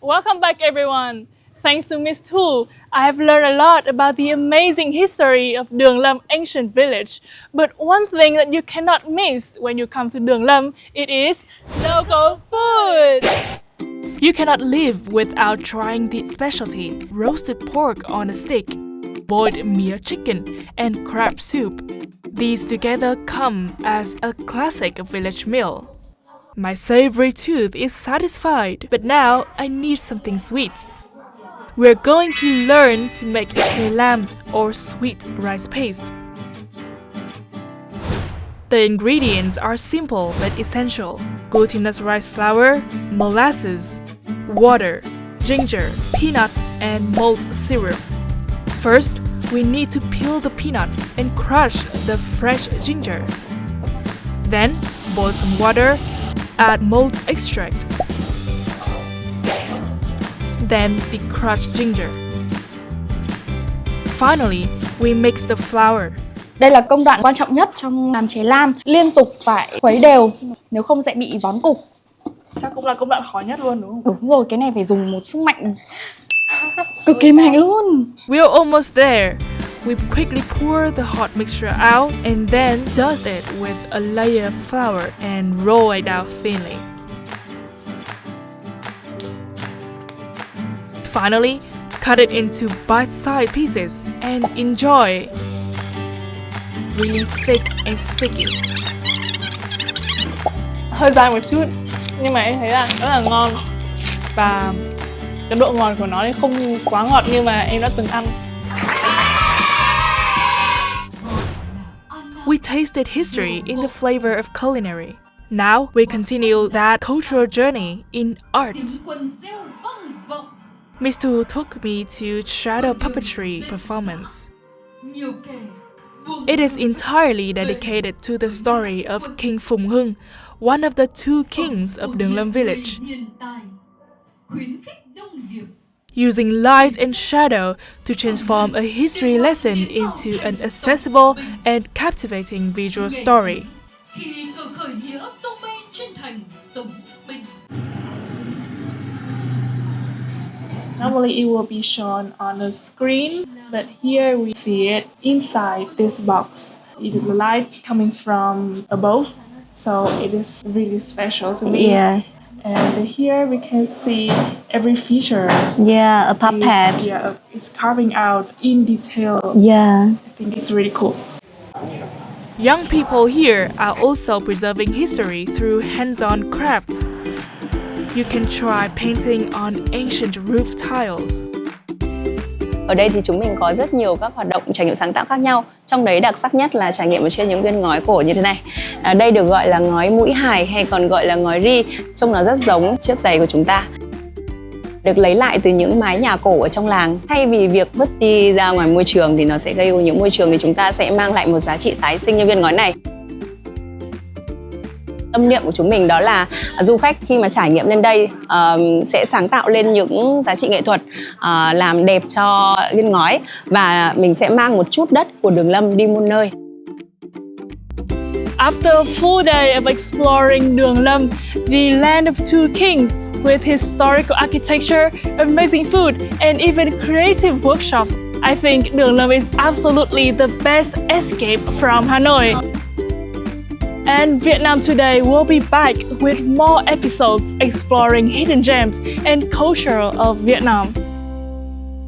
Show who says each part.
Speaker 1: Welcome back everyone. Thanks to Miss Tu, I have learned a lot about the amazing history of Duong Lam ancient village. But one thing that you cannot miss when you come to Duong Lam, it is local food. You cannot live without trying the specialty roasted pork on a stick, boiled mere chicken, and crab soup. These together come as a classic village meal. My savory tooth is satisfied, but now I need something sweet. We're going to learn to make Chè Lam or sweet rice paste. The ingredients are simple but essential: glutinous rice flour, molasses, water, ginger, peanuts, and malt syrup. First, we need to peel the peanuts and crush the fresh ginger. Then, boil some water, add malt extract. Then the crushed ginger. Finally, we mix the flour.
Speaker 2: Đây là công đoạn quan trọng nhất trong làm chè lam, liên tục phải khuấy đều, nếu không sẽ bị vón cục.
Speaker 1: Chắc cũng là công đoạn khó nhất luôn đúng không?
Speaker 2: Đúng rồi, cái này phải dùng một sức mạnh cực kỳ mạnh luôn.
Speaker 1: We're almost there. We quickly pour the hot mixture out and then dust it with a layer of flour and roll it out thinly. Finally, cut it into bite-sized pieces and enjoy. Really thick and sticky. Hơi dài một chút, nhưng mà em thấy là rất là ngon. Và cái độ ngọt của nó thì không quá ngọt như mà em đã từng ăn. We tasted history in the flavor of culinary. Now we continue that cultural journey in art. Miss Tu took me to shadow puppetry performance. It is entirely dedicated to the story of King Phung Hung, one of the two kings of Duong Lam village. Using light and shadow to transform a history lesson into an accessible and captivating visual story. Normally it will be shown on the screen, but here we see it inside this box. The light coming from above, so it is really special to me.
Speaker 2: Yeah.
Speaker 1: And here we can see every feature.
Speaker 2: Yeah, a puppet.
Speaker 1: It's carving out in detail.
Speaker 2: Yeah.
Speaker 1: I think it's really cool. Young people here are also preserving history through hands-on crafts. You can try painting on ancient roof tiles.
Speaker 3: Ở đây thì chúng mình có rất nhiều các hoạt động trải nghiệm sáng tạo khác nhau. Trong đấy đặc sắc nhất là trải nghiệm ở trên những viên ngói cổ như thế này. Đây được gọi là ngói mũi hài hay còn gọi là ngói ri. Trông nó rất giống chiếc giày của chúng ta. Được lấy lại từ những mái nhà cổ ở trong làng. Thay vì việc vứt đi ra ngoài môi trường thì nó sẽ gây ô nhiễm môi trường, thì chúng ta sẽ mang lại một giá trị tái sinh như viên ngói này. Tâm niệm của chúng mình đó là du khách khi mà trải nghiệm lên đây sẽ sáng tạo lên những giá trị nghệ thuật, làm đẹp cho viên ngói, và mình sẽ mang một chút đất của Duong Lam đi muôn nơi.
Speaker 1: After a full day of exploring Duong Lam, the land of two kings, with historical architecture, amazing food, and even creative workshops, I think Duong Lam is absolutely the best escape from Hanoi. And Vietnam Today will be back with more episodes exploring hidden gems and culture of Vietnam.